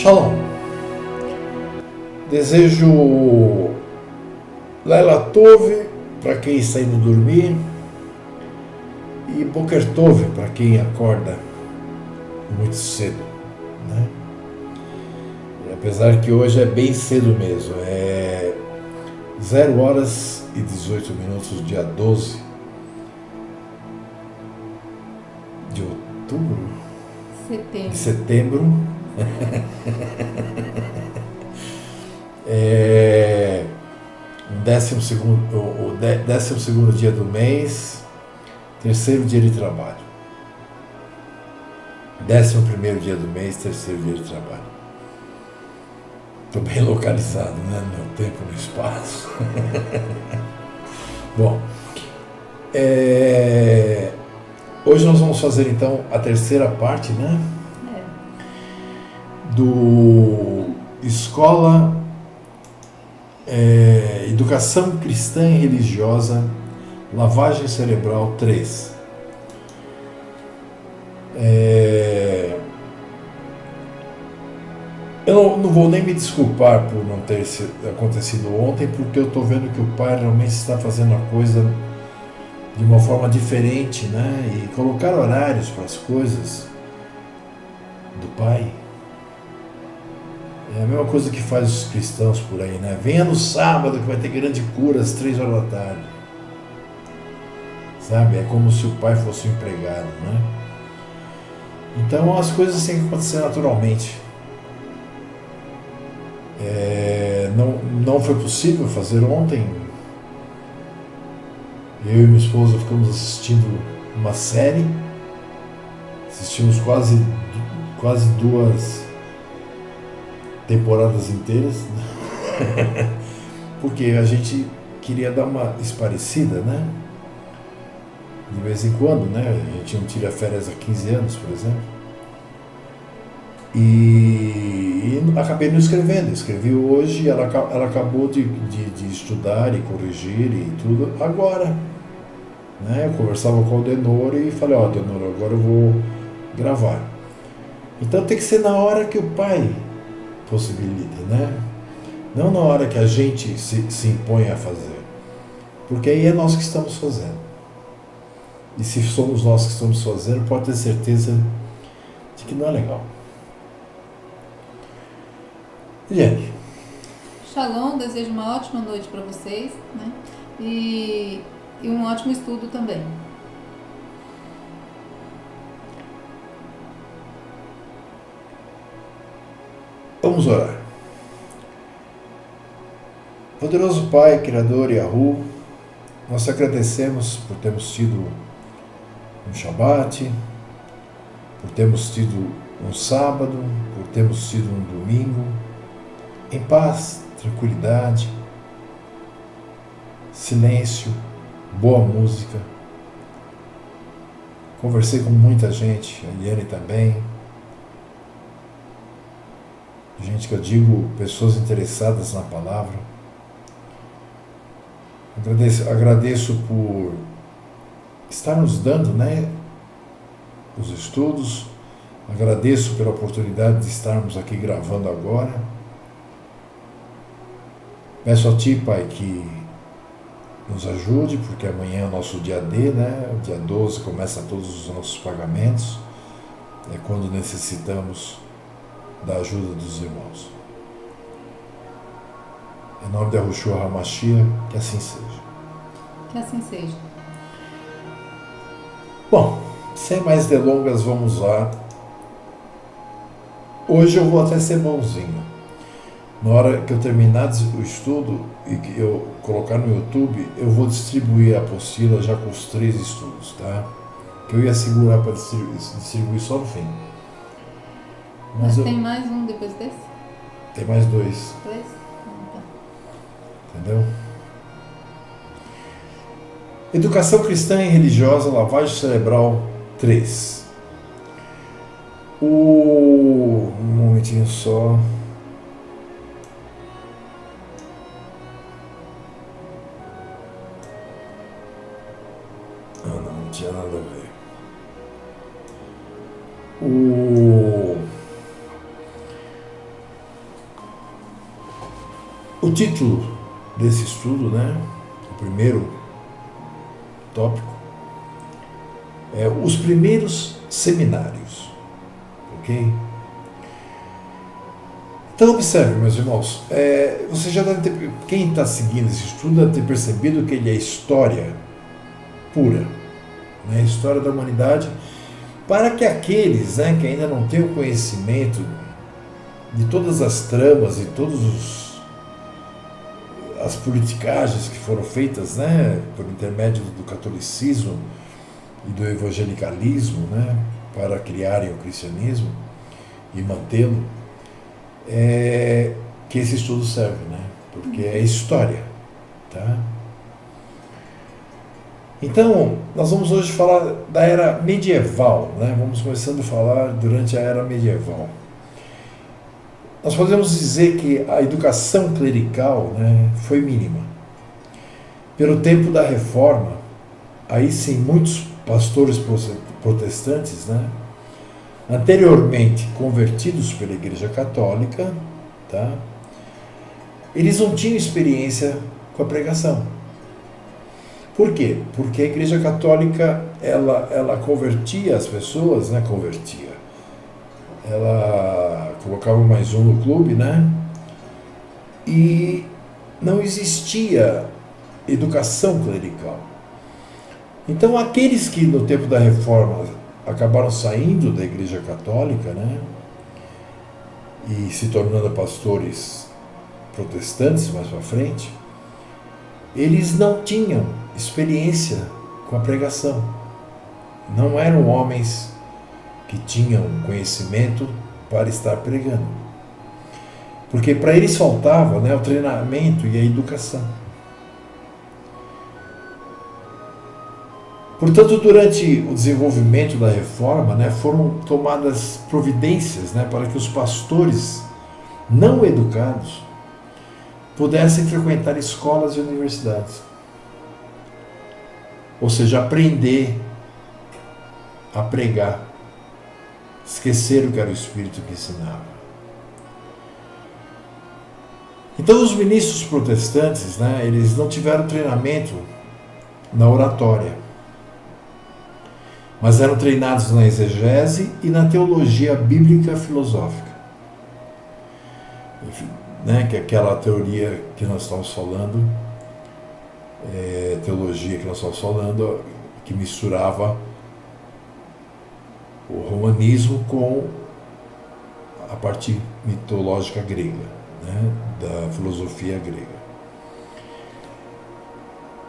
Shalom. Desejo Laila Tov para quem está indo dormir e Boker Tov para quem acorda muito cedo, né? E apesar que hoje é bem cedo mesmo, é 0 horas e 18 minutos, dia 12 de outubro? Setembro. De setembro. É o 12º dia do mês, 3º dia de trabalho. 11º dia do mês, 3º dia de trabalho. Estou bem localizado, né, no meu tempo e no espaço. Bom, hoje nós vamos fazer então a terceira parte, né? Do Escola Educação Cristã e Religiosa, Lavagem Cerebral 3. Eu não vou nem me desculpar por não ter acontecido ontem, porque eu estou vendo que o pai realmente está fazendo a coisa de uma forma diferente, né? E colocar horários para as coisas do pai é a mesma coisa que faz os cristãos por aí, né? Venha no sábado que vai ter grande cura às 3 horas da tarde. Sabe? É como se o pai fosse um empregado, né? Então as coisas têm que acontecer naturalmente. Não foi possível fazer ontem. Eu e minha esposa ficamos assistindo uma série. Assistimos quase 2 temporadas inteiras, porque a gente queria dar uma esparecida, né? De vez em quando, né? A gente não tira férias há 15 anos, por exemplo. E acabei não escrevendo. Escrevi hoje, ela acabou de estudar e corrigir e tudo agora, né? Eu conversava com o Denor e falei, Denor, agora eu vou gravar. Então tem que ser na hora que o pai possibilita, né? Não na hora que a gente se impõe a fazer, porque aí é nós que estamos fazendo. E se somos nós que estamos fazendo, pode ter certeza de que não é legal. Gente, Shalom, desejo uma ótima noite para vocês, né? E um ótimo estudo também. Vamos orar. Poderoso Pai, Criador Yahu, nós agradecemos por termos tido um Shabat, por termos tido um sábado, por termos tido um domingo, em paz, tranquilidade, silêncio, boa música. Conversei com muita gente, a Eliane também, gente que eu digo, pessoas interessadas na palavra. Agradeço por estar nos dando, né, os estudos. Agradeço pela oportunidade de estarmos aqui gravando agora. Peço a Ti, Pai, que nos ajude, porque amanhã é o nosso dia D, né? O dia 12 começa todos os nossos pagamentos. É quando necessitamos da ajuda dos irmãos. Em nome de Yahushua HaMashiach, que assim seja. Que assim seja. Bom, sem mais delongas, vamos lá. Hoje eu vou até ser bonzinho. Na hora que eu terminar o estudo e que eu colocar no YouTube, eu vou distribuir a apostila já com os 3 estudos, tá? Que eu ia segurar para distribuir só no fim. Mas tem mais um depois desse? Tem mais 2. 2? Entendeu? Educação Cristã e Religiosa, Lavagem Cerebral 3. Um momentinho só. Não tinha nada a ver. O título desse estudo, né, o primeiro tópico, é os primeiros seminários, ok? Então observe, meus irmãos, você já deve ter, quem está seguindo esse estudo deve ter percebido que ele é história pura, né, história da humanidade, para que aqueles, né, que ainda não têm o conhecimento de todas as tramas e todas as politicagens que foram feitas, né, por intermédio do catolicismo e do evangelicalismo, né, para criarem o cristianismo e mantê-lo, que esse estudo serve, né, porque é história, tá? Então, nós vamos hoje falar da era medieval, né? Vamos começando a falar durante a era medieval. Nós podemos dizer que a educação clerical, né, foi mínima. Pelo tempo da Reforma, aí sim muitos pastores protestantes, né, anteriormente convertidos pela Igreja Católica, tá, eles não tinham experiência com a pregação. Por quê? Porque a Igreja Católica, ela convertia as pessoas, né? Ela colocava mais um no clube, né? E não existia educação clerical. Então, aqueles que no tempo da Reforma acabaram saindo da Igreja Católica, né? E se tornando pastores protestantes mais para frente, eles não tinham experiência com a pregação. Não eram homens que tinham conhecimento para estar pregando. Porque para eles faltava, né, o treinamento e a educação. Portanto, durante o desenvolvimento da reforma, né, foram tomadas providências, né, para que os pastores não educados pudessem frequentar escolas e universidades. Ou seja, aprender a pregar, esquecer o que era o Espírito que ensinava. Então, os ministros protestantes, né, eles não tiveram treinamento na oratória, mas eram treinados na exegese e na teologia bíblica filosófica. Enfim, né, que é aquela teoria que nós estamos falando, teologia que nós estamos falando, que misturava o romanismo com a parte mitológica grega, né, da filosofia grega.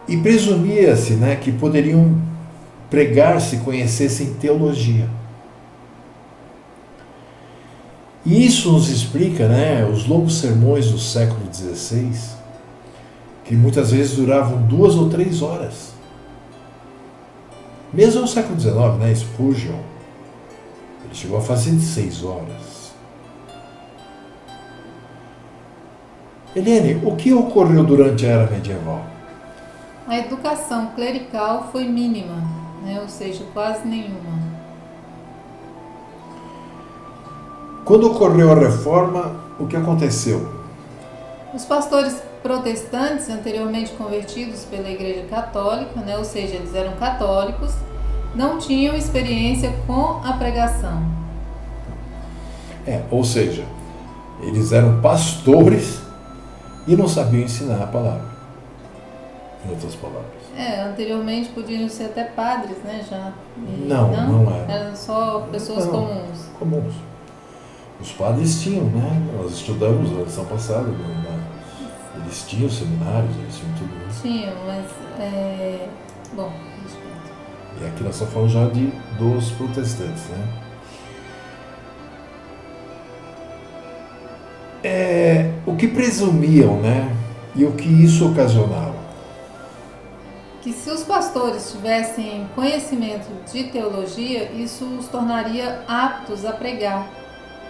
E presumia-se, né, que poderiam pregar se conhecessem teologia. E isso nos explica, né, os longos sermões do século XVI, que muitas vezes duravam 2 ou 3 horas. Mesmo no século XIX, né, Spurgeon, ele chegou a fazer de 6 horas. Helene, o que ocorreu durante a Era Medieval? A educação clerical foi mínima, né, ou seja, quase nenhuma. Quando ocorreu a Reforma, o que aconteceu? Os pastores protestantes, anteriormente convertidos pela Igreja Católica, né, ou seja, eles eram católicos, não tinham experiência com a pregação. Ou seja, eles eram pastores e não sabiam ensinar a palavra. Em outras palavras. Anteriormente podiam ser até padres, né, já. Não eram. Eram só pessoas comuns. Os padres tinham, né? Nós estudamos na lição passada, né? Eles tinham seminários, eles tinham tudo. Né? Tinham, mas bom. E aqui nós só falamos já dos protestantes, né? O que presumiam, né? E o que isso ocasionava? Que se os pastores tivessem conhecimento de teologia, isso os tornaria aptos a pregar.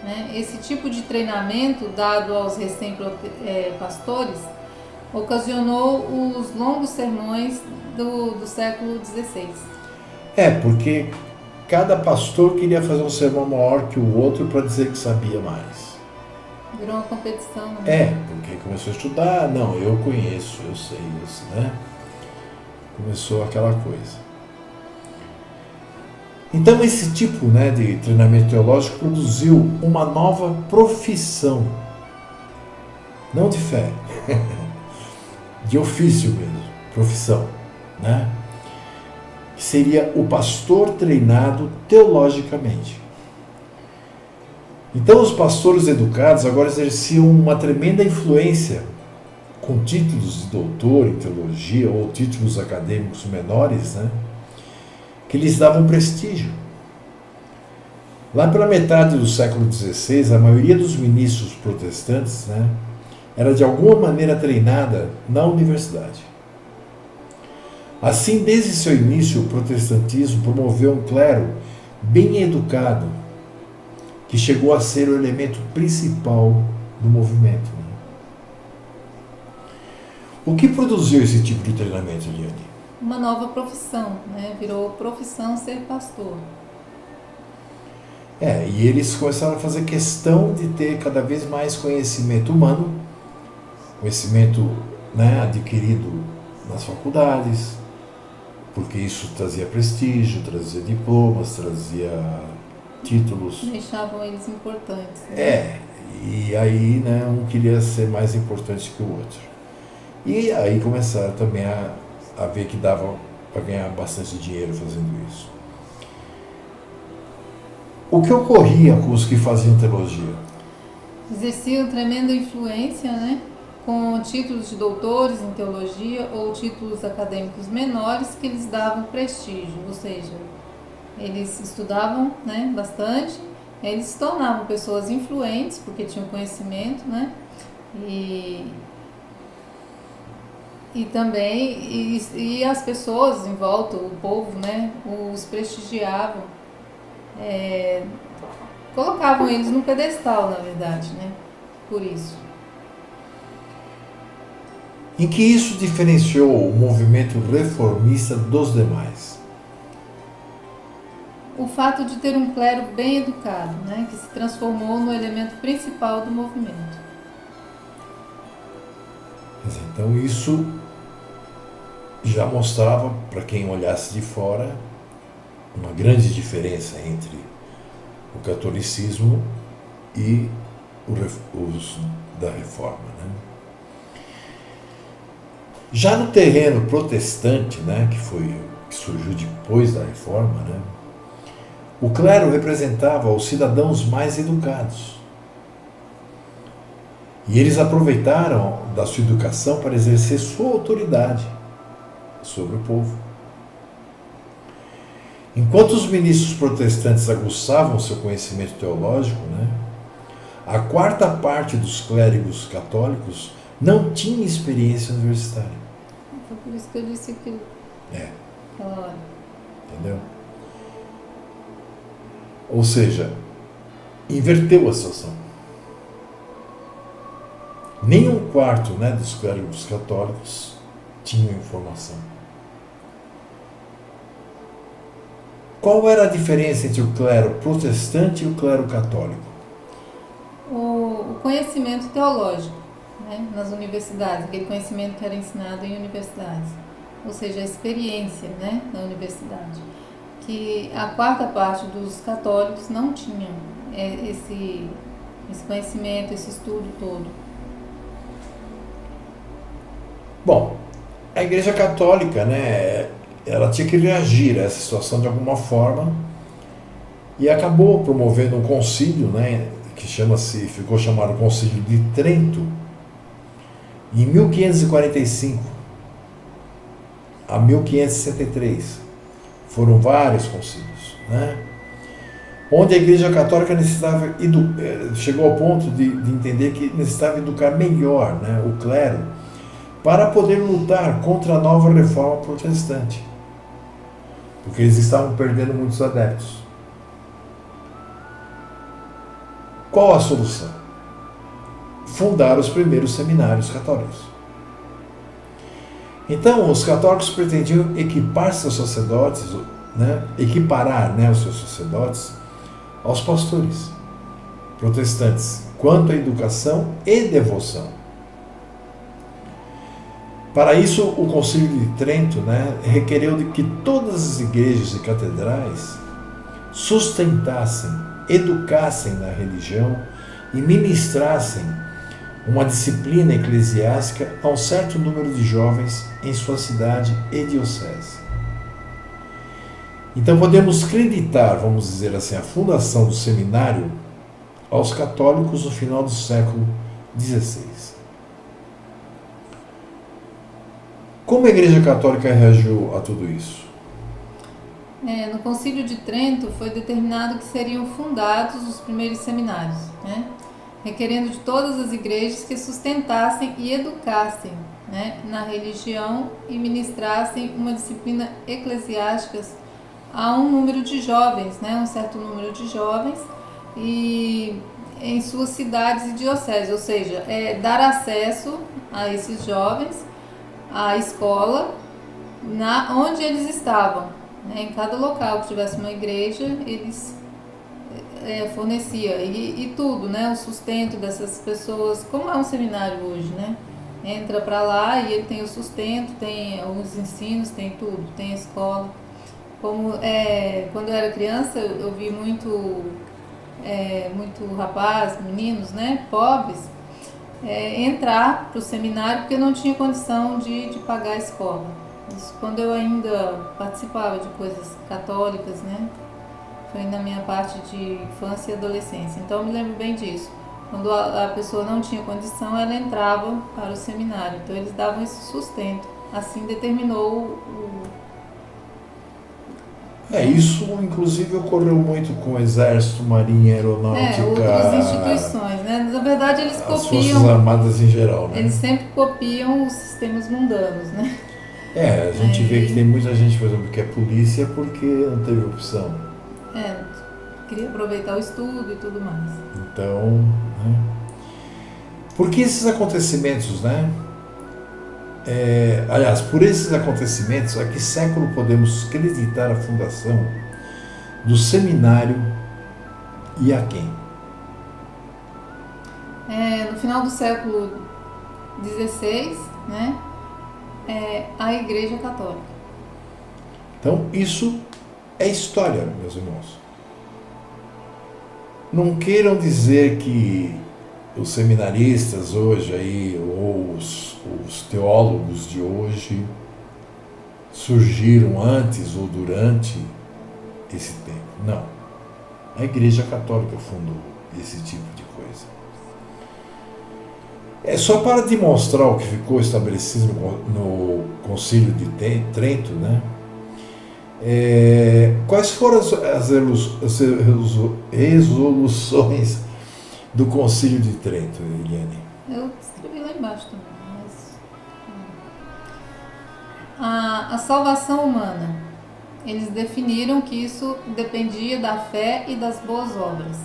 Né? Esse tipo de treinamento dado aos recém-pastores ocasionou os longos sermões do século XVI. Porque cada pastor queria fazer um sermão maior que o outro para dizer que sabia mais. Virou uma competição, né? Porque começou a estudar, não, eu conheço, eu sei isso, né? Começou aquela coisa. Então esse tipo, né, de treinamento teológico produziu uma nova profissão, não de fé, de ofício mesmo, profissão, né? Que seria o pastor treinado teologicamente. Então os pastores educados agora exerciam uma tremenda influência com títulos de doutor em teologia ou títulos acadêmicos menores, né, que lhes davam prestígio. Lá pela metade do século XVI, a maioria dos ministros protestantes, né, era de alguma maneira treinada na universidade. Assim, desde seu início, o protestantismo promoveu um clero bem educado, que chegou a ser o elemento principal do movimento. Né? O que produziu esse tipo de treinamento, Eliane? Uma nova profissão, né? Virou profissão ser pastor. E eles começaram a fazer questão de ter cada vez mais conhecimento humano, conhecimento, né, adquirido nas faculdades, porque isso trazia prestígio, trazia diplomas, trazia títulos. Deixavam eles importantes. Né? E aí, né, um queria ser mais importante que o outro. E aí começaram também a ver que dava para ganhar bastante dinheiro fazendo isso. O que ocorria com os que faziam teologia? Exerciam tremenda influência, né? Com títulos de doutores em teologia ou títulos acadêmicos menores que lhes davam prestígio, ou seja, eles estudavam, né, bastante, eles se tornavam pessoas influentes porque tinham conhecimento, né? E também e as pessoas em volta, o povo, né, os prestigiavam, colocavam eles no pedestal, na verdade, né? Por isso. Em que isso diferenciou o movimento reformista dos demais? O fato de ter um clero bem educado, né, que se transformou no elemento principal do movimento. Então isso já mostrava, para quem olhasse de fora, uma grande diferença entre o catolicismo e os da Reforma. Né? Já no terreno protestante, né, que surgiu depois da Reforma, né, o clero representava os cidadãos mais educados. E eles aproveitaram da sua educação para exercer sua autoridade sobre o povo. Enquanto os ministros protestantes aguçavam seu conhecimento teológico, né, a quarta parte dos clérigos católicos não tinha experiência universitária. Foi por isso que eu disse aquilo. Aquela hora. Entendeu? Ou seja, inverteu a situação. Nem um quarto, né, dos clérigos católicos tinham informação. Qual era a diferença entre o clero protestante e o clero católico? O conhecimento teológico, né, nas universidades, aquele conhecimento que era ensinado em universidades, ou seja, a experiência, né, na universidade, que a quarta parte dos católicos não tinham esse conhecimento, esse estudo todo. Bom, a Igreja Católica, né, ela tinha que reagir a essa situação de alguma forma e acabou promovendo um concílio, né, que ficou chamado Concílio de Trento, em 1545 a 1563. Foram vários concílios, né, onde a Igreja Católica chegou ao ponto de entender que necessitava educar melhor, né, o clero para poder lutar contra a nova reforma protestante, porque eles estavam perdendo muitos adeptos. Qual a solução? Fundar os primeiros seminários católicos. Então, os católicos pretendiam equiparar, né, os seus sacerdotes aos pastores protestantes, quanto à educação e devoção. Para isso, o Concílio de Trento, requereu de que todas as igrejas e catedrais sustentassem, educassem na religião e ministrassem uma disciplina eclesiástica a um certo número de jovens em sua cidade e diocese. Então podemos creditar, vamos dizer assim, a fundação do seminário aos católicos no final do século XVI. Como a Igreja Católica reagiu a tudo isso? No Concílio de Trento foi determinado que seriam fundados os primeiros seminários, requerendo de todas as igrejas que sustentassem e educassem na religião e ministrassem uma disciplina eclesiástica a um número de jovens, um certo número de jovens, e em suas cidades e dioceses, ou seja, dar acesso a esses jovens à escola onde eles estavam. Em cada local que tivesse uma igreja, eles fornecia e tudo, o sustento dessas pessoas, como é um seminário hoje, entra para lá e ele tem o sustento, tem os ensinos, tem tudo, tem a escola. Quando eu era criança, eu vi muito rapaz, meninos, pobres, entrar para o seminário porque não tinha condição de pagar a escola. Isso quando eu ainda participava de coisas católicas, foi na minha parte de infância e adolescência. Então eu me lembro bem disso. Quando a pessoa não tinha condição, ela entrava para o seminário. Então eles davam esse sustento. Assim determinou isso inclusive ocorreu muito com o Exército, Marinha, Aeronáutica, outras instituições, Na verdade eles copiam. As Forças Armadas em geral, Eles sempre copiam os sistemas mundanos, a gente vê que tem muita gente, por exemplo, que é polícia porque não teve opção. Queria aproveitar o estudo e tudo mais. Então, por que esses acontecimentos, aliás, por esses acontecimentos, a que século podemos creditar a fundação do seminário e a quem? No final do século XVI, a Igreja Católica. Então, isso é história, meus irmãos. Não queiram dizer que os seminaristas hoje aí, ou os teólogos de hoje, surgiram antes ou durante esse tempo. Não. A Igreja Católica fundou esse tipo de coisa. É só para demonstrar o que ficou estabelecido no Concílio de Trento, quais foram as resoluções do Concílio de Trento, Eliane? Eu escrevi lá embaixo também. A salvação humana. Eles definiram que isso dependia da fé e das boas obras.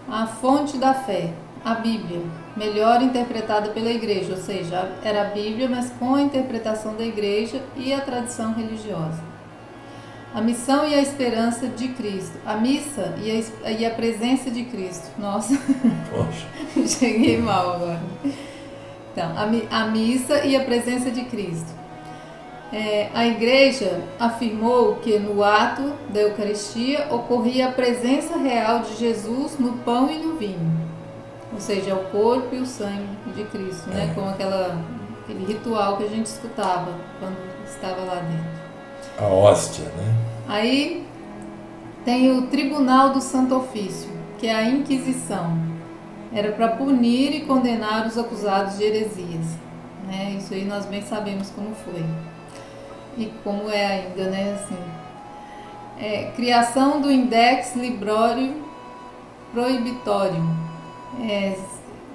A fonte da fé, a Bíblia, melhor interpretada pela Igreja, ou seja, era a Bíblia, mas com a interpretação da Igreja e a tradição religiosa. A missão e a esperança de Cristo. A missa e a presença de Cristo. Nossa, cheguei mal agora. Então, a missa e a presença de Cristo. A Igreja afirmou que no ato da Eucaristia ocorria a presença real de Jesus no pão e no vinho. Ou seja, o corpo e o sangue de Cristo, como aquele ritual que a gente escutava quando estava lá dentro. A hóstia, Aí tem o Tribunal do Santo Ofício, que é a Inquisição. Era para punir e condenar os acusados de heresias. Isso aí nós bem sabemos como foi. E como é ainda, criação do Index Librorum Prohibitorium.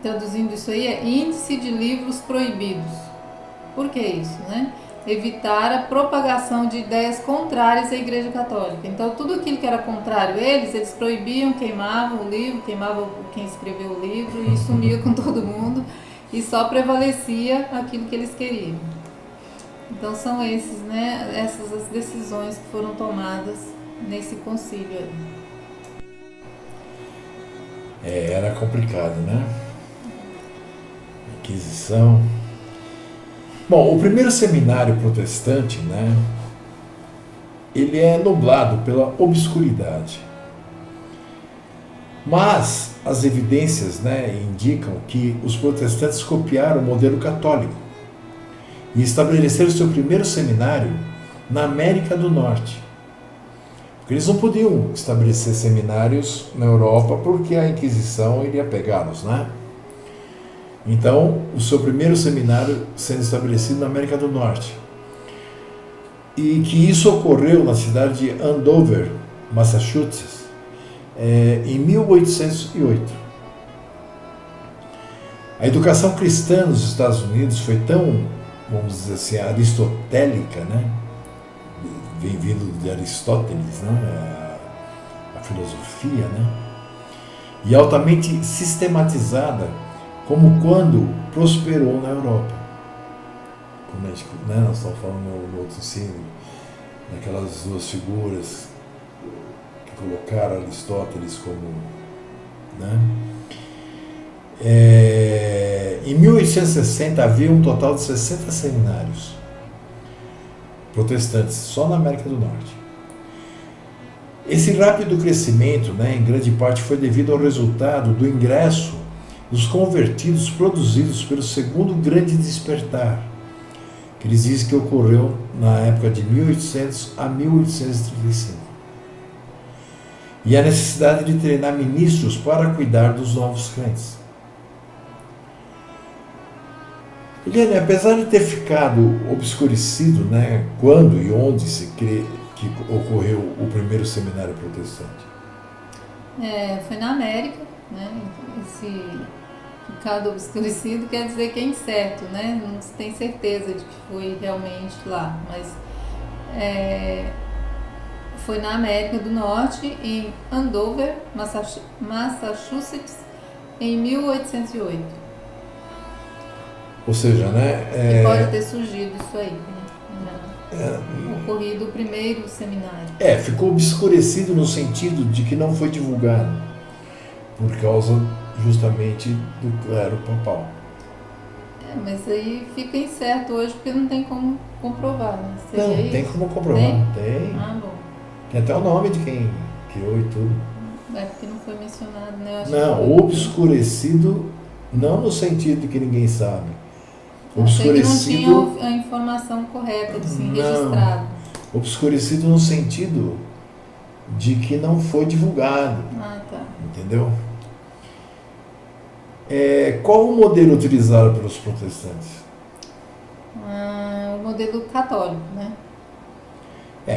Traduzindo isso aí, é Índice de Livros Proibidos. Por que isso, Evitar a propagação de ideias contrárias à Igreja Católica. Então, tudo aquilo que era contrário a eles proibiam, queimavam o livro, queimavam quem escreveu o livro e sumia com todo mundo, e só prevalecia aquilo que eles queriam. Então, são essas as decisões que foram tomadas nesse concílio aí. Era complicado, né? Inquisição. Bom, o primeiro seminário protestante, né? Ele é nublado pela obscuridade. Mas as evidências, né, indicam que os protestantes copiaram o modelo católico e estabeleceram seu primeiro seminário na América do Norte. Porque eles não podiam estabelecer seminários na Europa porque a Inquisição iria pegá-los, né? Então, o seu primeiro seminário sendo estabelecido na América do Norte. E que isso ocorreu na cidade de Andover, Massachusetts, em 1808. A educação cristã nos Estados Unidos foi tão, vamos dizer assim, aristotélica, né? Vem vindo de Aristóteles, né? A filosofia, né? E altamente sistematizada, como quando prosperou na Europa. Quando a gente, né, nós estamos falando no outro ensino, daquelas duas figuras que colocaram Aristóteles como, né? Em 1860 havia um total de 60 seminários protestantes só na América do Norte. Esse rápido crescimento, né, em grande parte foi devido ao resultado do ingresso dos convertidos produzidos pelo segundo grande despertar, que eles dizem que ocorreu na época de 1800 a 1835. E a necessidade de treinar ministros para cuidar dos novos crentes. Eliane, apesar de ter ficado obscurecido, né, quando e onde se crê que ocorreu o primeiro seminário protestante? Foi na América, né? Esse ficado obscurecido quer dizer que é incerto, né? Não se tem certeza de que foi realmente lá, mas foi na América do Norte, em Andover, Massachusetts, em 1808. Ou seja, né? Pode ter surgido isso aí, né? Ocorrido o primeiro seminário. Ficou obscurecido no sentido de que não foi divulgado, por causa justamente do clero papal. Mas aí fica incerto hoje porque não tem como comprovar, né? Seria não, tem como comprovar, tem. Ah, bom. Tem até o nome de quem criou e tudo. Porque não foi mencionado, né? Não, obscurecido não no sentido de que ninguém sabe. Obscurecido, que não tinha a informação correta, assim, registrado. Obscurecido no sentido de que não foi divulgado. Ah, tá. Entendeu? Qual o modelo utilizado pelos protestantes? O modelo católico, né?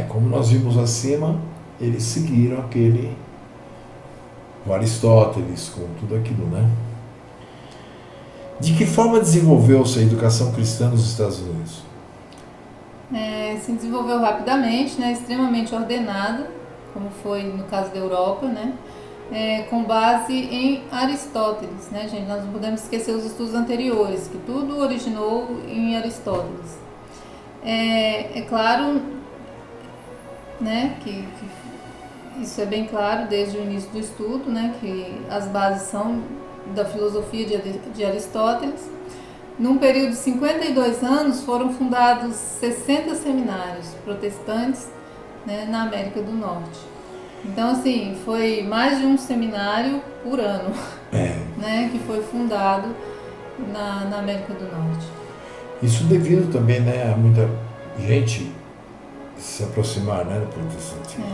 Como nós vimos acima, eles seguiram o Aristóteles, com tudo aquilo, né? De que forma desenvolveu-se a educação cristã nos Estados Unidos? Se desenvolveu rapidamente, né, extremamente ordenada, como foi no caso da Europa, né, com base em Aristóteles, né, gente? Nós não podemos esquecer os estudos anteriores, que tudo originou em Aristóteles. É claro, né, que isso é bem claro desde o início do estudo, né, que as bases são da filosofia de Aristóteles. Num período de 52 anos, foram fundados 60 seminários protestantes, né, na América do Norte. Então, assim, foi mais de um seminário por ano, né, que foi fundado na América do Norte. Isso devido também, né, a muita gente se aproximar, né, do protestantismo.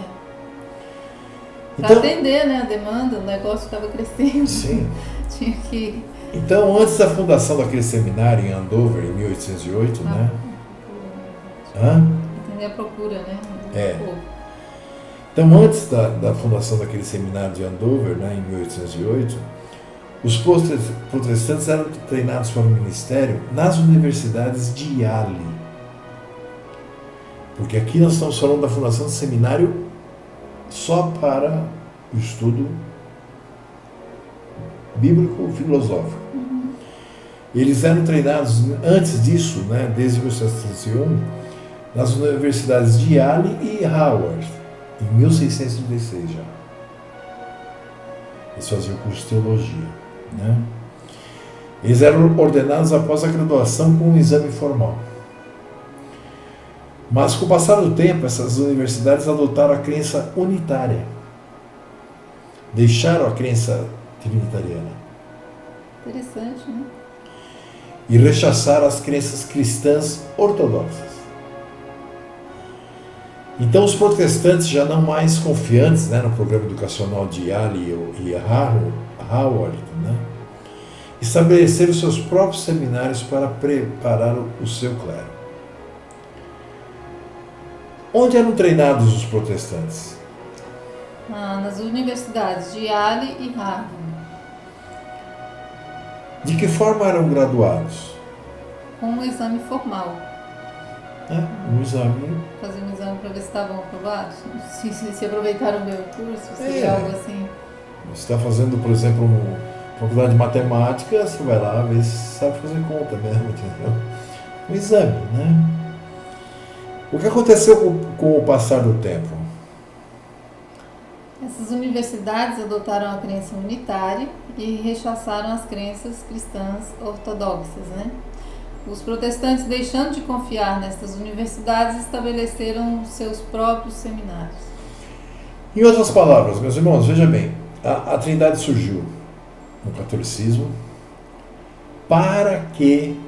Para atender, né, a demanda, o negócio estava crescendo. Sim. Tinha que... Então, antes da fundação daquele seminário em Andover, em 1808, né? Entender a procura, né? Então, antes da fundação daquele seminário de Andover, né, em 1808, os protestantes eram treinados para o ministério nas universidades de Yale. Porque aqui nós estamos falando da fundação do seminário só para o estudo bíblico-filosófico. Eles eram treinados antes disso, né, desde 1701, nas universidades de Yale e Howard, em 1636 já. Eles faziam curso de teologia, né? Eles eram ordenados após a graduação com um exame formal. Mas com o passar do tempo, essas universidades adotaram a crença unitária. Deixaram a crença trinitariana. Interessante, né? E rechaçaram as crenças cristãs ortodoxas. Então os protestantes, já não mais confiantes, né, no programa educacional de Yale e Howard, né, estabeleceram seus próprios seminários para preparar o seu clero. Onde eram treinados os protestantes? Nas universidades de Yale e Harvard. De que forma eram graduados? Com um exame formal. Um exame. Fazer um exame para ver se estavam aprovados? Se aproveitaram o meu curso, seria algo assim. Você está fazendo, por exemplo, uma faculdade de matemática, você vai lá ver se sabe fazer conta mesmo, entendeu? Um exame, né? O que aconteceu com o passar do tempo? Essas universidades adotaram a crença unitária e rechaçaram as crenças cristãs ortodoxas, né? Os protestantes, deixando de confiar nessas universidades, estabeleceram seus próprios seminários. Em outras palavras, meus irmãos, veja bem, a Trindade surgiu no catolicismo para que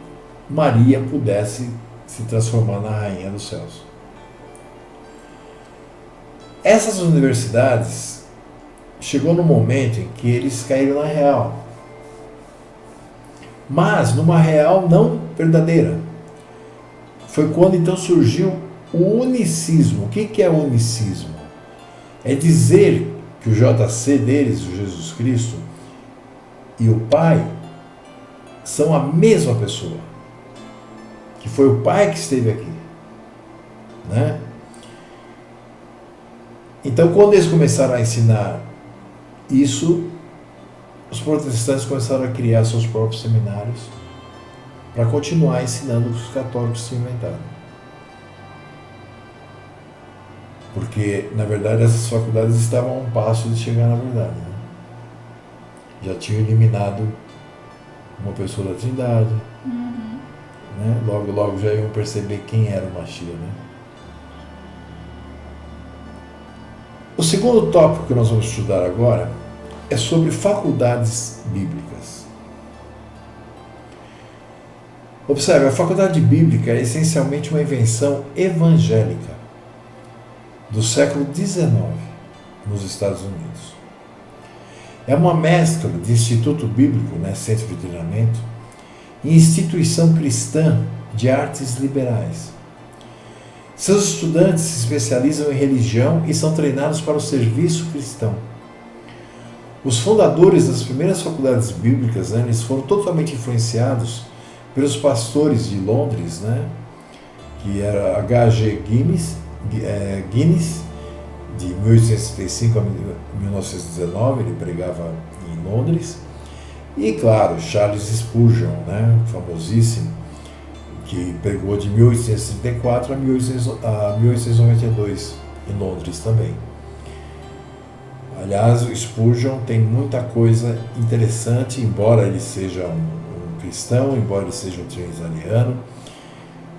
Maria pudesse se transformar na rainha dos céus. Essas universidades chegou no momento em que eles caíram na real, mas numa real não verdadeira. Foi quando então surgiu o unicismo. O que é o unicismo? É dizer que o JC deles, o Jesus Cristo, e o Pai são a mesma pessoa. Que foi o Pai que esteve aqui, né? Então, quando eles começaram a ensinar isso, os protestantes começaram a criar seus próprios seminários para continuar ensinando o que os católicos se inventaram. Porque, na verdade, essas faculdades estavam a um passo de chegar na verdade, né? Já tinham eliminado uma pessoa da Trindade, né? Logo já iam perceber quem era o Machia, né? O segundo tópico que nós vamos estudar agora é sobre faculdades bíblicas. Observe, a faculdade bíblica é essencialmente uma invenção evangélica do século XIX nos Estados Unidos. É uma mescla de instituto bíblico, né, centro de treinamento, e instituição cristã de artes liberais. Seus estudantes se especializam em religião e são treinados para o serviço cristão. Os fundadores das primeiras faculdades bíblicas, né, eles foram totalmente influenciados pelos pastores de Londres, né, que era H.G. Guinness, de 1865 a 1919, ele pregava em Londres, e claro, Charles Spurgeon, né, famosíssimo, que pregou de 1834 a 1892 em Londres também. Aliás, o Spurgeon tem muita coisa interessante, embora ele seja um cristão, embora ele seja um trinitariano,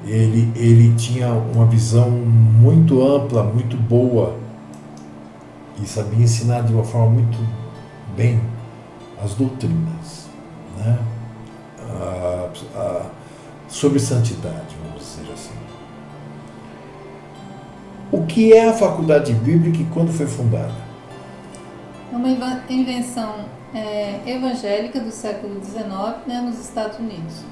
ele tinha uma visão muito ampla, muito boa, e sabia ensinar de uma forma muito bem as doutrinas, né? Sobre santidade, vamos dizer assim. O que é a faculdade bíblica e quando foi fundada? É uma invenção evangélica do século XIX, né, nos Estados Unidos.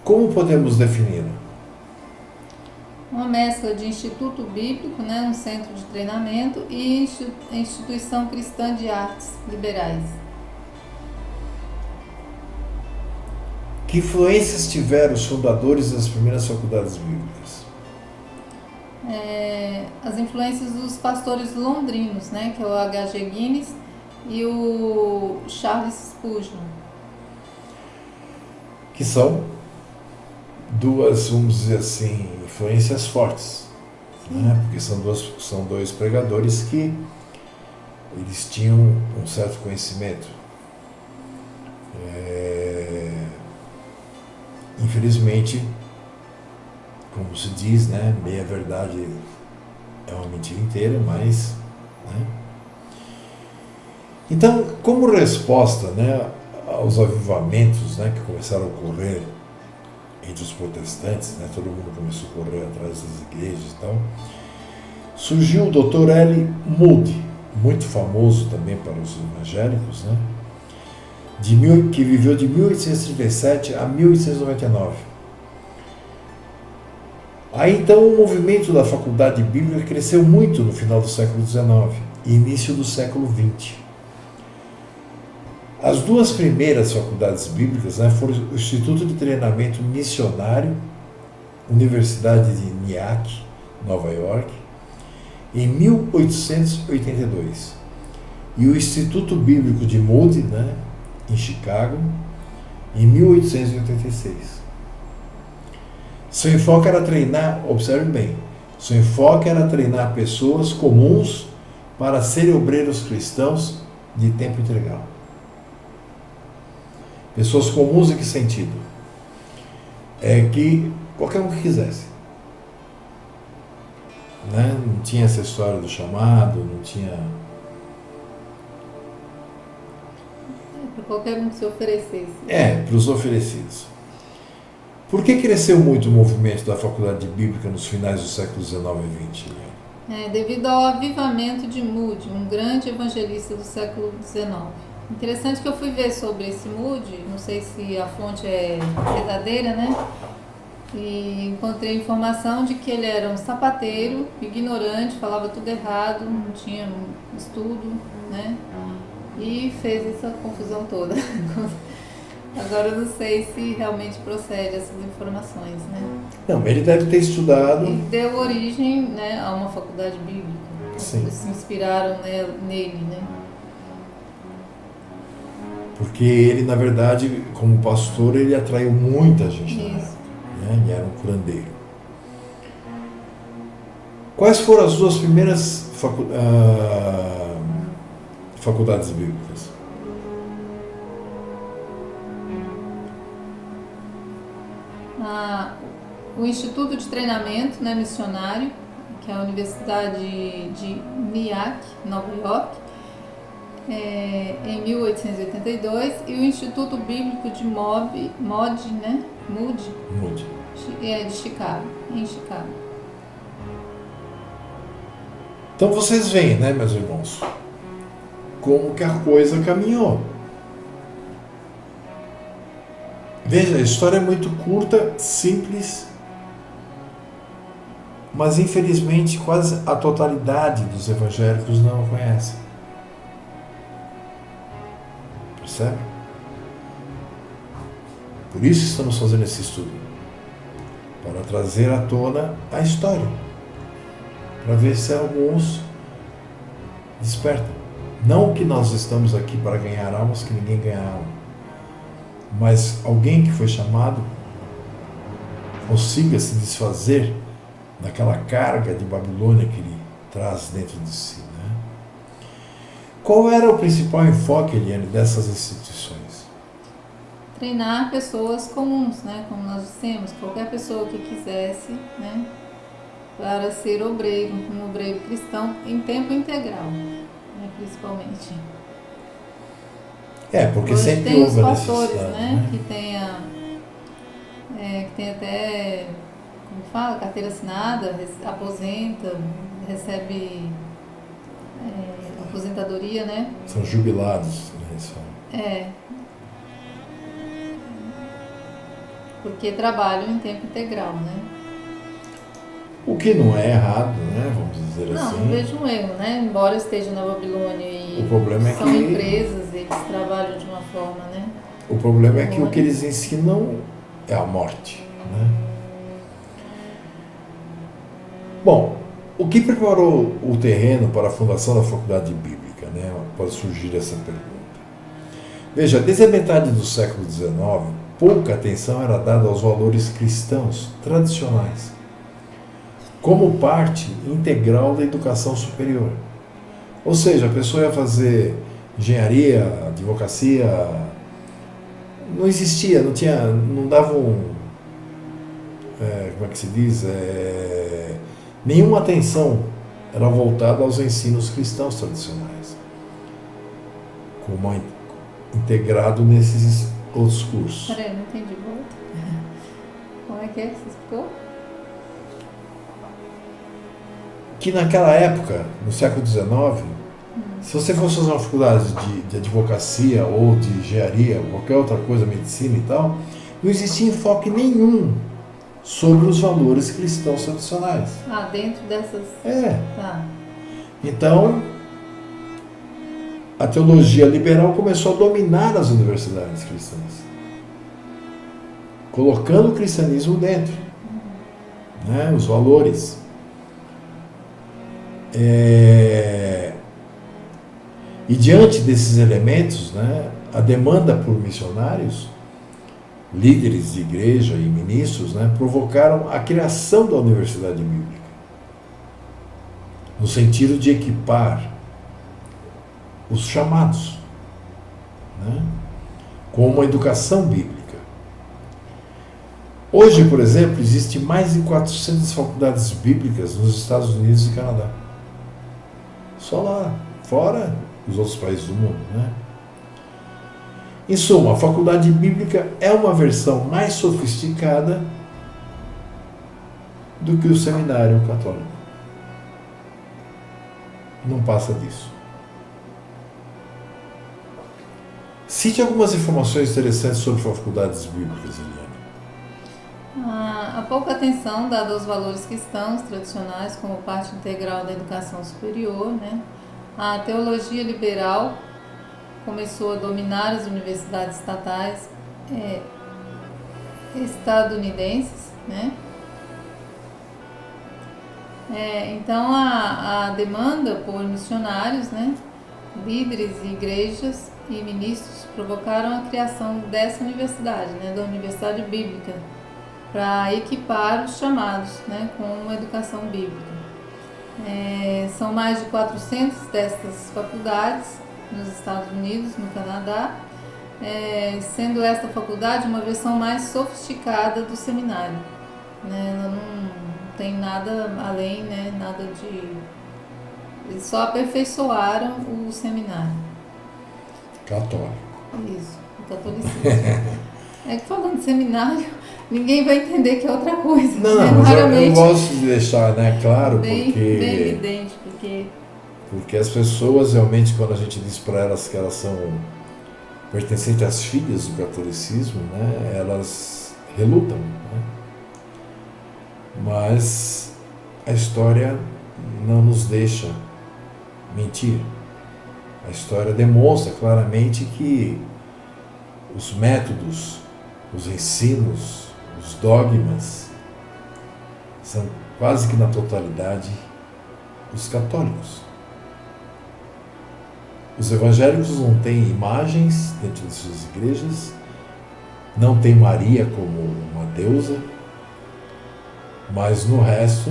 Como podemos defini-la? Uma mescla de instituto bíblico, né, um centro de treinamento, e instituição cristã de artes liberais. Que influências tiveram os fundadores das primeiras faculdades bíblicas? As influências dos pastores londrinos, né, que é o H.G. Guinness e o Charles Spurgeon. Que são duas, vamos dizer assim, influências fortes. né? Porque são dois pregadores que eles tinham um certo conhecimento. Infelizmente, como se diz, né, meia verdade é uma mentira inteira, mas, né? Então, como resposta, né, aos avivamentos, né, que começaram a ocorrer entre os protestantes, né, todo mundo começou a correr atrás das igrejas e tal, surgiu o Dr. L. Moody, muito famoso também para os evangélicos, né, que viveu de 1837 a 1899. Aí então o movimento da faculdade bíblica cresceu muito no final do século XIX e início do século XX. As duas primeiras faculdades bíblicas, né, foram o Instituto de Treinamento Missionário, Universidade de Nyack, Nova York, em 1882, e o Instituto Bíblico de Moody, né, em Chicago, em 1886. Seu enfoque era treinar, observe bem, seu enfoque era treinar pessoas comuns para serem obreiros cristãos de tempo integral. Pessoas comuns em que sentido? É que qualquer um que quisesse. Né? Não tinha essa história do chamado, não tinha... Para qualquer um que se oferecesse. Para os oferecidos. Por que cresceu muito o movimento da faculdade bíblica nos finais do século XIX e XX? Devido ao avivamento de Moody, um grande evangelista do século XIX. Interessante que eu fui ver sobre esse Moody, não sei se a fonte é verdadeira, né? E encontrei informação de que ele era um sapateiro, ignorante, falava tudo errado, não tinha estudo, né? E fez essa confusão toda. Agora eu não sei se realmente procede essas informações, né? Não, ele deve ter estudado... E deu origem, né, a uma faculdade bíblica. Sim. Eles se inspiraram, né, nele, né? Porque ele, na verdade, como pastor, ele atraiu muita gente na época, né? Ele era um curandeiro. Quais foram as duas primeiras faculdades bíblicas? O Instituto de Treinamento, né, Missionário, que é a Universidade de Nyack, Nova York, em 1882, e o Instituto Bíblico de Moody, de Chicago, em Chicago. Então vocês veem, né, meus irmãos, como que a coisa caminhou. Veja, a história é muito curta, simples, mas infelizmente quase a totalidade dos evangélicos não a conhece. Percebe? Por isso estamos fazendo esse estudo, para trazer à tona a história, para ver se alguns despertam. Não que nós estamos aqui para ganhar almas, que ninguém ganha alma, mas alguém que foi chamado consiga se desfazer daquela carga de Babilônia que ele traz dentro de si, né? Qual era o principal enfoque, Eliane, dessas instituições? Treinar pessoas comuns, né? Como nós dissemos, qualquer pessoa que quisesse, né, para ser obreiro, um obreiro cristão em tempo integral, né, principalmente. Porque hoje sempre tem houve os pastores, né? Que tem até, como fala, carteira assinada, aposenta, recebe aposentadoria, né? São jubilados, né? Porque trabalham em tempo integral, né? O que não é errado, né? Vamos dizer assim. Não vejo um erro, né? Embora esteja na Babilônia e o problema são empresas, eles trabalham de uma forma, né? O problema é que o que eles ensinam é a morte, né? Bom, o que preparou o terreno para a fundação da faculdade bíblica, né? Pode surgir essa pergunta. Veja, desde a metade do século XIX, pouca atenção era dada aos valores cristãos tradicionais, como parte integral da educação superior. Ou seja, a pessoa ia fazer engenharia, advocacia, não existia, não tinha, não davam, como é que se diz, nenhuma atenção era voltada aos ensinos cristãos tradicionais, como integrado nesses outros cursos. Peraí, não entendi, volta. Como é que você explicou? Que naquela época, no século XIX, se você fosse fazer uma faculdade de advocacia ou de engenharia ou qualquer outra coisa, medicina e tal, não existia enfoque nenhum sobre os valores cristãos tradicionais. Ah, dentro dessas... Tá. Então, a teologia liberal começou a dominar as universidades cristãs, colocando o cristianismo dentro, né, os valores. E diante desses elementos, né, a demanda por missionários, líderes de igreja e ministros, né, provocaram a criação da Universidade Bíblica, no sentido de equipar os chamados, né, com uma educação bíblica. Hoje, por exemplo, existem mais de 400 faculdades bíblicas nos Estados Unidos e Canadá. Só lá, fora os outros países do mundo, né? Em suma, a faculdade bíblica é uma versão mais sofisticada do que o seminário católico. Não passa disso. Cite algumas informações interessantes sobre faculdades bíblicas, Eliane. A pouca atenção dada aos valores cristãos tradicionais como parte integral da educação superior, né? A teologia liberal começou a dominar as universidades estatais estadunidenses, né? Então a demanda por missionários, né, líderes de igrejas e ministros provocaram a criação dessa universidade, né, da Universidade Bíblica, para equipar os chamados, né, com uma educação bíblica. São mais de 400 destas faculdades nos Estados Unidos, no Canadá, sendo esta faculdade uma versão mais sofisticada do seminário, né? Ela não tem nada além, né? Nada de... Eles só aperfeiçoaram o seminário. Católico. Isso, o catolicismo. É que falando de seminário, ninguém vai entender que é outra coisa. Não, né? mas eu gosto de deixar, né, claro, bem porque evidente, porque as pessoas realmente, quando a gente diz para elas que elas são pertencentes às filhas do catolicismo, né, elas relutam, né? Mas a história não nos deixa mentir. A história demonstra claramente que os métodos, os ensinos, os dogmas são quase que na totalidade os católicos. Os evangélicos não têm imagens dentro de suas igrejas, não tem Maria como uma deusa, mas no resto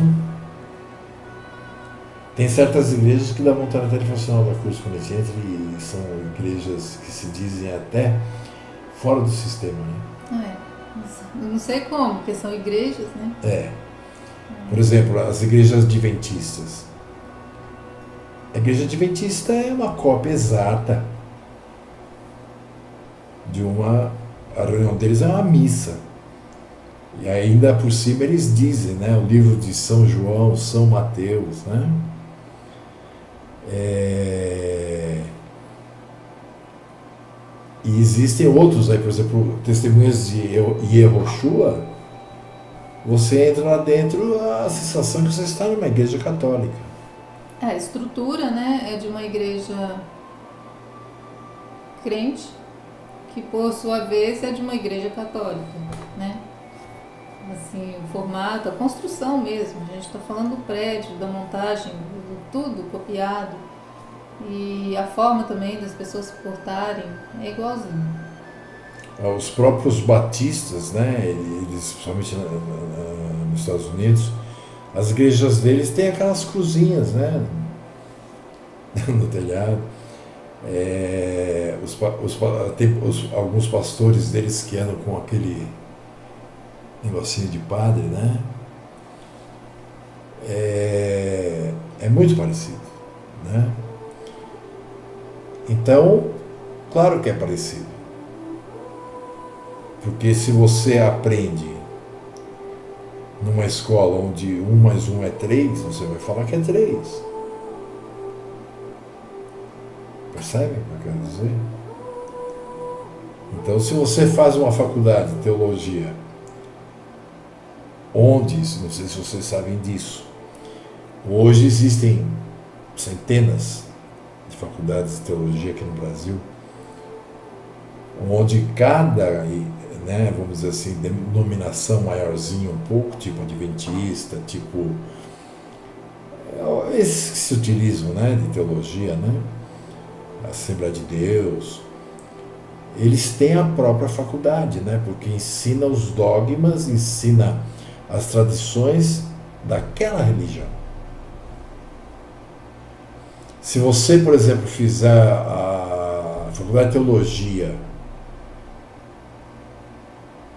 tem certas igrejas que dá vontade até de falar da cruz quando a gente entra, e são igrejas que se dizem até fora do sistema, né? Eu não sei como, porque são igrejas, né? Por exemplo, as igrejas adventistas. A igreja adventista é uma cópia exata de uma... A reunião deles é uma missa. E ainda por cima eles dizem, né? O livro de São João, São Mateus, né? E existem outros aí, por exemplo, Testemunhas de Yehoshua. Você entra lá dentro, a sensação que você está numa igreja católica. A estrutura, né, é de uma igreja crente, que por sua vez é de uma igreja católica, né? Assim, o formato, a construção mesmo, a gente está falando do prédio, da montagem, tudo copiado. E a forma também das pessoas se portarem é igualzinho. Os próprios batistas, né, eles, principalmente nos Estados Unidos, As igrejas deles têm aquelas cruzinhas, né? No telhado. Tem alguns pastores deles que andam com aquele negocinho de padre, né? É muito parecido, né? Então, claro que é parecido. Porque se você aprende numa escola onde 1 mais 1 é 3, você vai falar que é 3. Percebe o que eu quero dizer? Então, se você faz uma faculdade de teologia, onde, não sei se vocês sabem disso, hoje existem centenas de faculdades de teologia aqui no Brasil, onde cada, né, vamos dizer assim, denominação maiorzinha um pouco, tipo adventista, tipo esses que se utilizam, né, de teologia, né, Assembleia de Deus, eles têm a própria faculdade, né, porque ensina os dogmas, ensina as tradições daquela religião. Se você, por exemplo, fizer a faculdade de teologia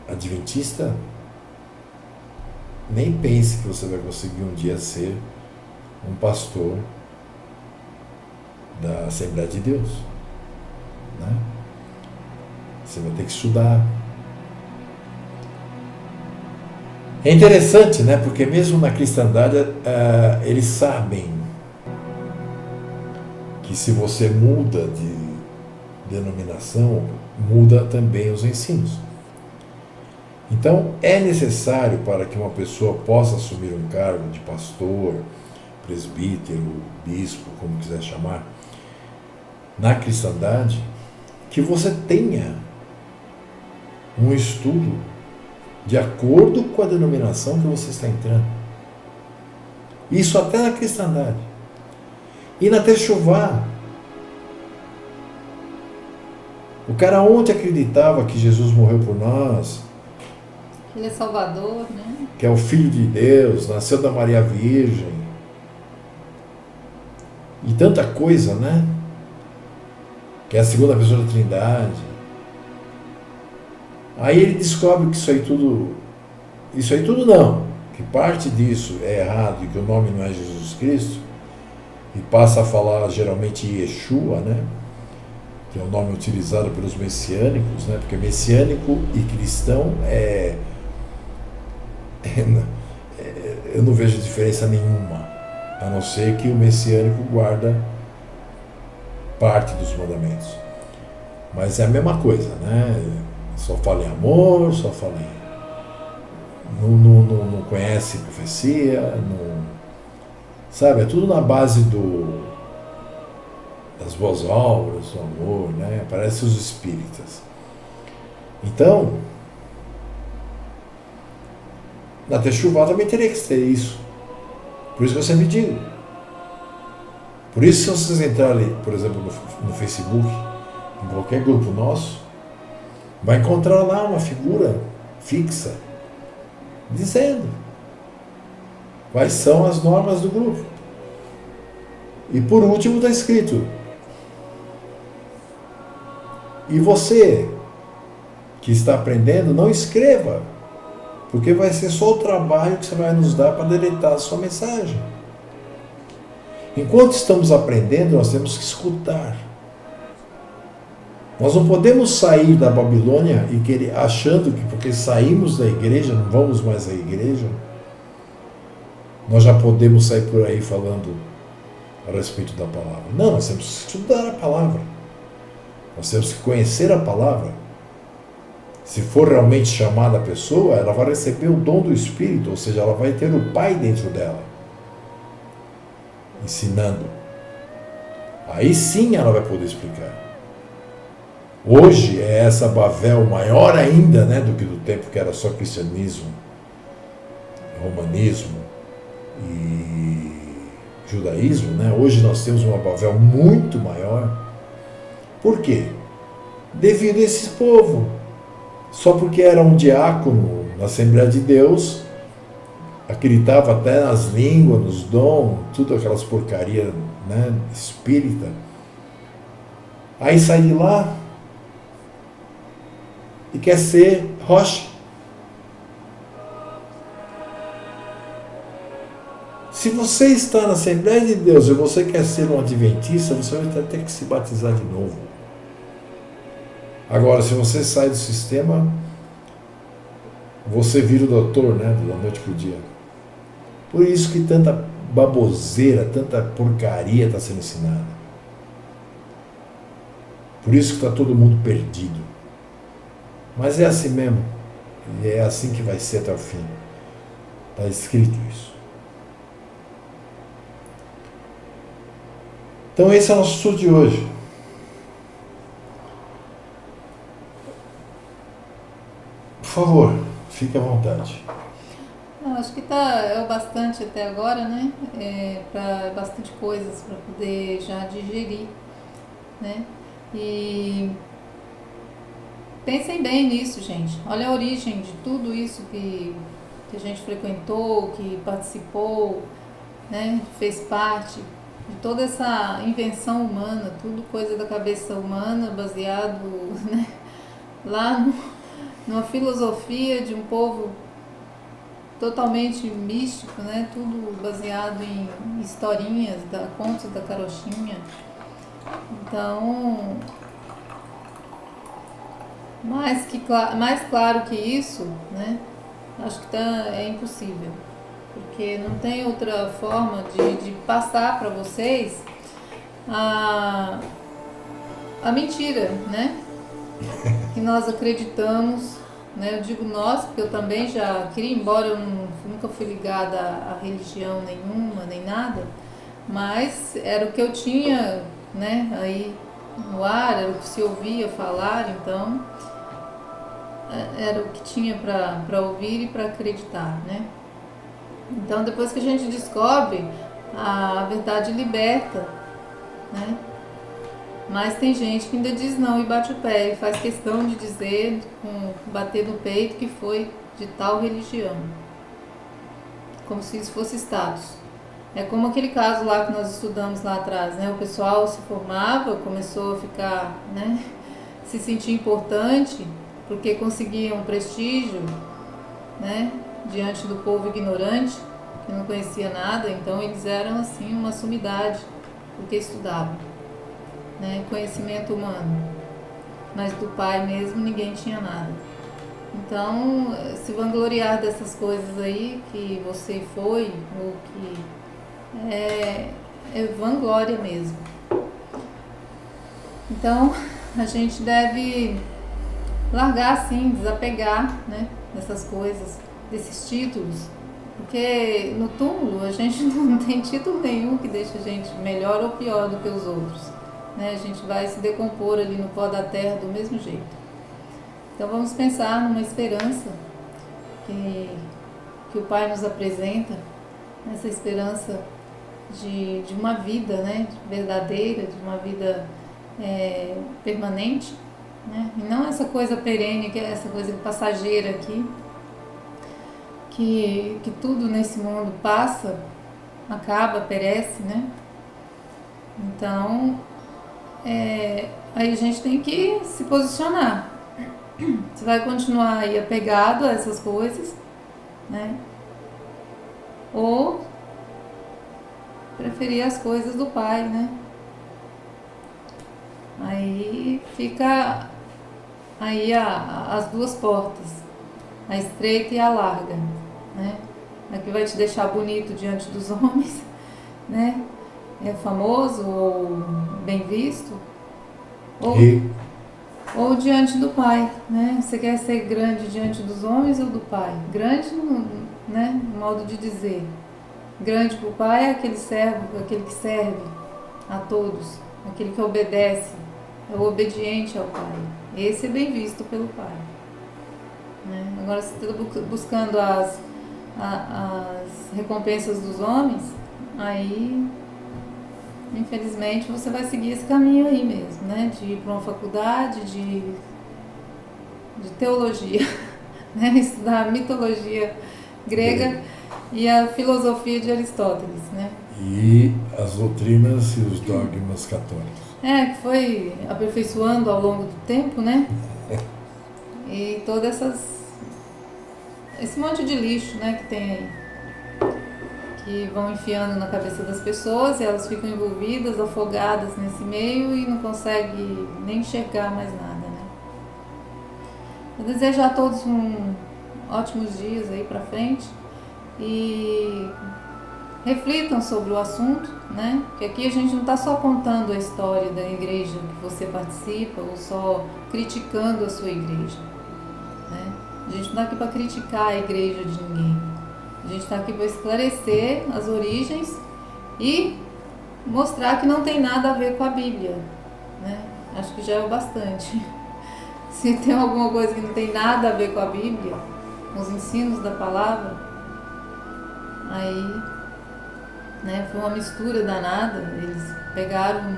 adventista, nem pense que você vai conseguir um dia ser um pastor da Assembleia de Deus, né? Você vai ter que estudar. É interessante, né? Porque mesmo na cristandade eles sabem que se você muda de denominação, muda também os ensinos. Então, é necessário para que uma pessoa possa assumir um cargo de pastor, presbítero, bispo, como quiser chamar, na cristandade, que você tenha um estudo de acordo com a denominação que você está entrando. Isso até na cristandade. E na Techuvá, o cara ontem acreditava que Jesus morreu por nós, Ele é Salvador, né? que é o Filho de Deus, nasceu da Maria Virgem, e tanta coisa, né? Que é a segunda pessoa da Trindade. Aí ele descobre que isso aí tudo não, que parte disso é errado e que o nome não é Jesus Cristo, e passa a falar geralmente Yeshua, né? Que é o nome utilizado pelos messiânicos, né? Porque messiânico e cristão eu não vejo diferença nenhuma, a não ser que o messiânico guarda parte dos mandamentos, mas é a mesma coisa, né? Só fala em amor, só fala em não conhece profecia, não, sabe? É tudo na base das boas obras, do amor, né? Parece os espíritas. Então, na Techuvá também teria que ter isso. Por isso que eu sempre digo. Por isso, se vocês entrarem, por exemplo, no Facebook, em qualquer grupo nosso, vai encontrar lá uma figura fixa dizendo quais são as normas do grupo. E por último está escrito: e você que está aprendendo, não escreva, porque vai ser só o trabalho que você vai nos dar para deletar a sua mensagem. Enquanto estamos aprendendo, nós temos que escutar. Nós não podemos sair da Babilônia e achando que porque saímos da igreja, não vamos mais à igreja, nós já podemos sair por aí falando a respeito da palavra. Não, nós temos que estudar a palavra. Nós temos que conhecer a palavra. Se for realmente chamada a pessoa, ela vai receber o dom do Espírito, ou seja, ela vai ter o Pai dentro dela, ensinando. Aí sim ela vai poder explicar. Hoje é essa Babel maior ainda, né, do que do tempo que era só cristianismo, romanismo e judaísmo, né? Hoje nós temos uma Babel muito maior. Por quê? Devido a esse povo. Só porque era um diácono na Assembleia de Deus, acreditava até nas línguas, nos dons, tudo aquelas porcarias, né, espírita. Aí sai de lá e quer ser rocha. Se você está na Assembleia de Deus e você quer ser um adventista, você vai ter que se batizar de novo. Agora, se você sai do sistema, você vira o doutor, né, da noite pro dia. Por isso que tanta baboseira, tanta porcaria está sendo ensinada. Por isso que está todo mundo perdido. Mas é assim mesmo. E é assim que vai ser até o fim. Está escrito isso. Então esse é o nosso estudo de hoje. Por favor, fique à vontade. Eu acho que é o bastante até agora, né? Bastante coisas para poder já digerir, né? E pensem bem nisso, gente. Olha a origem de tudo isso que a gente frequentou, que participou, né? Fez parte de toda essa invenção humana, tudo coisa da cabeça humana, baseado, né? Lá numa filosofia de um povo totalmente místico, né? Tudo baseado em historinhas, contos da carochinha. Então, mais claro que isso, né? Acho que é impossível, porque não tem outra forma de passar para vocês a mentira, né? Que nós acreditamos, né? Eu digo nós, porque eu também já queria, embora eu nunca fui ligada a religião nenhuma, nem nada, mas era o que eu tinha, né? Aí no ar, era o que se ouvia falar, então era o que tinha para ouvir e para acreditar, né? Então depois que a gente descobre, a verdade liberta, né? Mas tem gente que ainda diz não e bate o pé e faz questão de dizer, bater no peito, que foi de tal religião, como se isso fosse status. É como aquele caso lá que nós estudamos lá atrás, né? O pessoal se formava, começou a ficar, né? Se sentir importante porque conseguiam prestígio, né? Diante do povo ignorante que não conhecia nada, então eles eram assim uma sumidade porque estudavam, né? Conhecimento humano, mas do pai mesmo ninguém tinha nada. Então, se vangloriar dessas coisas aí que você foi ou que é vanglória mesmo. Então, a gente deve largar assim, desapegar, né, dessas coisas, desses títulos, porque no túmulo a gente não tem título nenhum que deixe a gente melhor ou pior do que os outros, né? A gente vai se decompor ali no pó da terra do mesmo jeito. Então vamos pensar numa esperança que o Pai nos apresenta, essa esperança de uma vida, né, verdadeira, de uma vida permanente, né? E não essa coisa perene, que é essa coisa passageira aqui, que tudo nesse mundo passa, acaba, perece, né? Então, aí a gente tem que se posicionar. Você vai continuar aí apegado a essas coisas, né? Ou preferir as coisas do Pai, né? Aí fica aí as duas portas, a estreita e a larga, né? A que vai te deixar bonito diante dos homens, né? É famoso ou bem visto, ou diante do Pai, né? Você quer ser grande diante dos homens ou do Pai? Grande, né? Modo de dizer. Grande para o Pai é aquele que serve a todos, aquele que obedece, é o obediente ao Pai. Esse é bem visto pelo Pai, né? Agora, se você está buscando as recompensas dos homens, aí infelizmente você vai seguir esse caminho aí mesmo, né? De ir para uma faculdade de teologia, né? Estudar mitologia grega e a filosofia de Aristóteles, né? E as doutrinas e os dogmas católicos. Que foi aperfeiçoando ao longo do tempo, né? E todas esse monte de lixo, né, que tem aí, que vão enfiando na cabeça das pessoas e elas ficam envolvidas, afogadas nesse meio e não conseguem nem enxergar mais nada, né? Eu desejo a todos ótimos dias aí pra frente e reflitam sobre o assunto, né? Porque aqui a gente não está só contando a história da igreja que você participa ou só criticando a sua igreja, né? A gente não está aqui para criticar a igreja de ninguém. A gente está aqui para esclarecer as origens e mostrar que não tem nada a ver com a Bíblia, né? Acho que já é o bastante. Se tem alguma coisa que não tem nada a ver com a Bíblia, com os ensinos da palavra, aí, né, foi uma mistura danada. Eles pegaram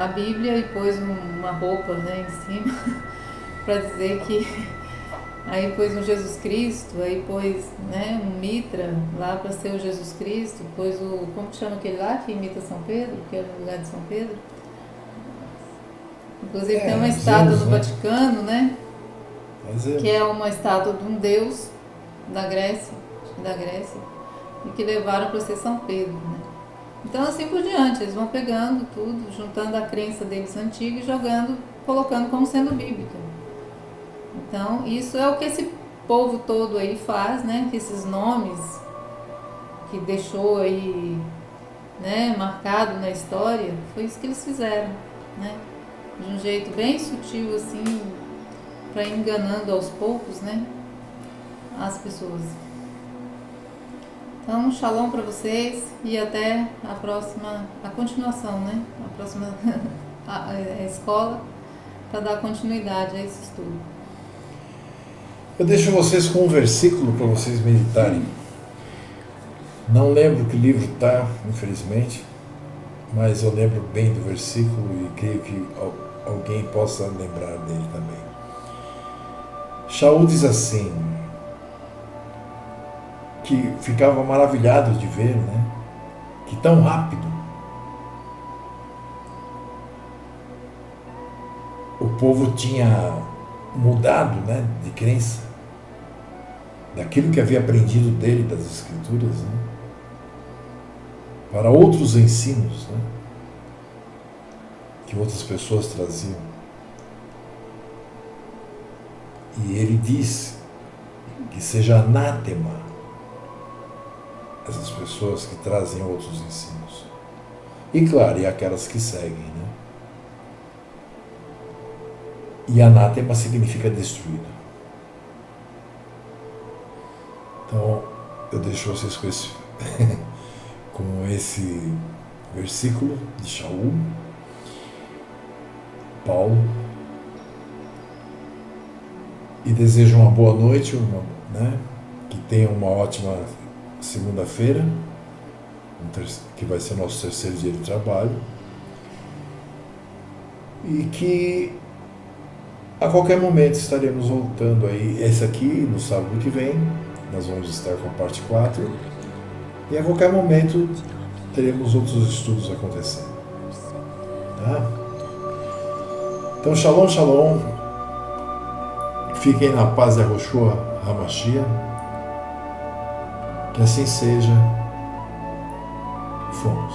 a Bíblia e pôs uma roupa, né, em cima para dizer que aí pôs um Jesus Cristo, aí pôs, né, um mitra lá para ser o Jesus Cristo, pôs como que chama aquele lá que imita São Pedro, que é no lugar de São Pedro? Inclusive tem uma estátua Zeus, no né? Vaticano, né, Zeus. que é uma estátua de um deus da Grécia, e que levaram para ser São Pedro, né? Então assim por diante, eles vão pegando tudo, juntando a crença deles antiga e jogando, colocando como sendo bíblica. Então isso é o que esse povo todo aí faz, né? Que esses nomes que deixou aí, né, marcado na história, foi isso que eles fizeram, né? De um jeito bem sutil assim, para ir enganando aos poucos, né, as pessoas. Então, shalom para vocês e até a próxima, a continuação, né? A próxima a escola, para dar continuidade a esse estudo. Eu deixo vocês com um versículo para vocês meditarem. Não lembro que livro está, infelizmente, mas eu lembro bem do versículo e creio que alguém possa lembrar dele também. Shaul diz assim, que ficava maravilhado de ver, né, que tão rápido o povo tinha mudado, né, de crença, daquilo que havia aprendido dele, das Escrituras, né, para outros ensinos, né, que outras pessoas traziam. E ele diz que seja anátema essas pessoas que trazem outros ensinos. E claro, e aquelas que seguem, né? E anátema significa destruído. Então, eu deixo vocês com esse versículo de Shaul, Paulo, e desejo uma boa noite, né? Que tenham uma ótima segunda-feira, que vai ser nosso terceiro dia de trabalho, e que a qualquer momento estaremos voltando aí. Esse aqui, no sábado que vem, nós vamos estar com a parte 4, e a qualquer momento teremos outros estudos acontecendo. Tá? Então, shalom, shalom. Fiquem na paz de Yahushua HaMashiach. Que assim seja. Fomos.